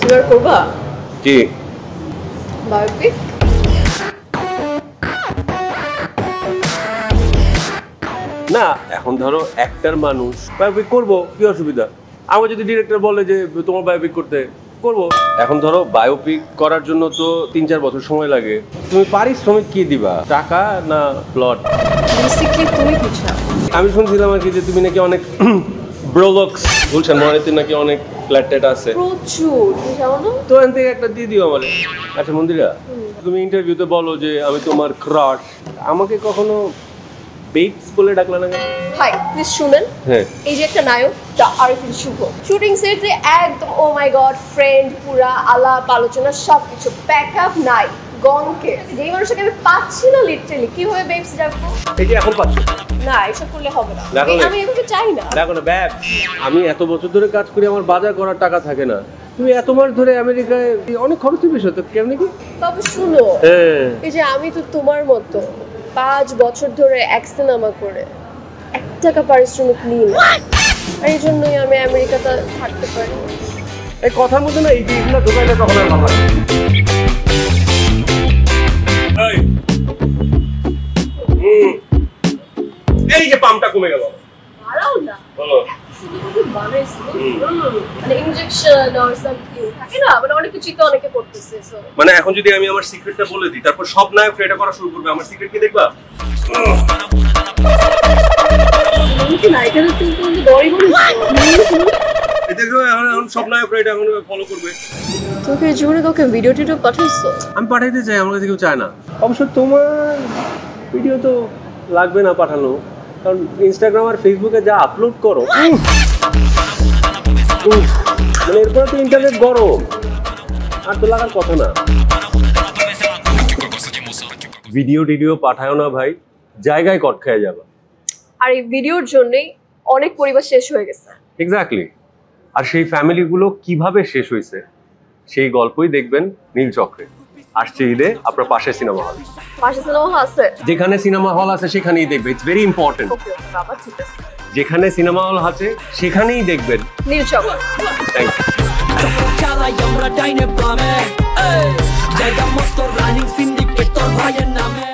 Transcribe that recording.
এবার করবা কি বায়োপিক? না এখন ধরো একটার মানুষ বায়োপিক করবো, কি অসুবিধা? আমার যদি ডিরেক্টর বলে যে তোমার বায়োপিক করতে, করবো। এখন ধরো বায়োপিক করার জন্য তো 3-4 বছর সময় লাগে। তুমি পারিশ্রমিক কি দিবা, টাকা না প্লট? বেসিক্যালি তুমি কি চাও? আমি শুনছিলাম আর কি যে তুমি নাকি অনেক ব্রোলক্স বলছেন, মনেতে নাকি অনেক ফ্ল্যাট ট্যাট আছে প্রচুর, তুমি জানো না? তো এখান থেকে একটা দিয়ে দিও আমারে। আচ্ছা মন্দিরা, তুমি ইন্টারভিউতে বলো যে আমি তোমার ক্রাশ, আমাকে কখনো বেবস বলে ডাকলা না কেন? হাই প্লিজ শুনেন, হ্যাঁ এই যে একটা নায়ক আরিফিন শুভ শুটিং সেটে একদম ও মাই গড ফ্রেন্ড, পুরা আলাপ আলোচনা সবকিছু, ব্যাকআপ নাই গনকে, যেই মানুষকে আমি পাচ্ছি না লিটারালি, কিভাবে বেবস ডাকবো? এই যে এখন পাচ্ছ না এসব করলে হবে না, দেখো না। আমি এভাবে চাই না। দেখো না ব্যাব, আমি এত বছর ধরে কাজ করি, আমার বাজার করার টাকা থাকে না। তুমি এত মাস ধরে আমেরিকায়, অনেক খরচের বিষয় তো, কেমন কি? তবে শুনো, হ্যাঁ এই যে আমি তো তোমার মতো 5 বছর ধরে এক সিনেমা করে 1 টাকা পারিশ্রমিক নিই না, আর এই জন্যই আমি আমেরিকাতে থাকতে পারি। এই কথার মধ্যে না এই জিনিসগুলো ঢোকাইলে তখন আর ভালো লাগে। এই যে পাম্পটা কমে গেল। ভালো না বলো। শুধু বানাইছি মানে ইনজেকশন অর সামথিং থাকে না, মানে অনেক কিছু তো অনেকে করতেছে। সো মানে এখন যদি আমি আমার সিক্রেটটা বলে দিই, তারপর সব নায়ক এটা করা শুরু করবে, আমার সিক্রেট কি দেখবা? তুমি কি নায়িকাদের তুমি দড়ি বলিস? দেখো এখন সব নায়ক এটা এখন ফলো করবে। তোকে জীবনে কাউকে ভিডিও টিডিও পাঠাইছো? আমি পাঠাইতে চাই, আমার কাছে কেউ চায় না। অবশ্য তোমার ভিডিও তো লাগবে না পাঠানো, কারণ ইনস্টাগ্রাম আর ফেসবুকে যা আপলোড করো, মানে এরপরে তো ইন্টারনেট গরম, আর তো লাগার কথা না। ভিডিও টিডিও পাঠাও না ভাই, জায়গায় কট খেয়ে যাবে। আর এই ভিডিওর জন্যই অনেক পরিবার শেষ হয়ে গেছে। এক্স্যাক্টলি। আর সেই ফ্যামিলিগুলো কিভাবে শেষ হয়েছে সেই গল্পই দেখবেন নীলচক্রে। আসছে ঈদে আপনার পাশে সিনেমা হল, পাশে সিনেমা হল আছে, যেখানে সিনেমা হল আছে সেখানেই দেখবেন। It's very important. ওকে বাবা ঠিক আছে, যেখানে সিনেমা হল আছে সেখানেই দেখবেন। নীলচক্র। Thank you. চালাই আমরা ডাইনে বামে, জায়গা মস্ত রানিং সিন্ডিকেট তোর ভাইয়ের নামে।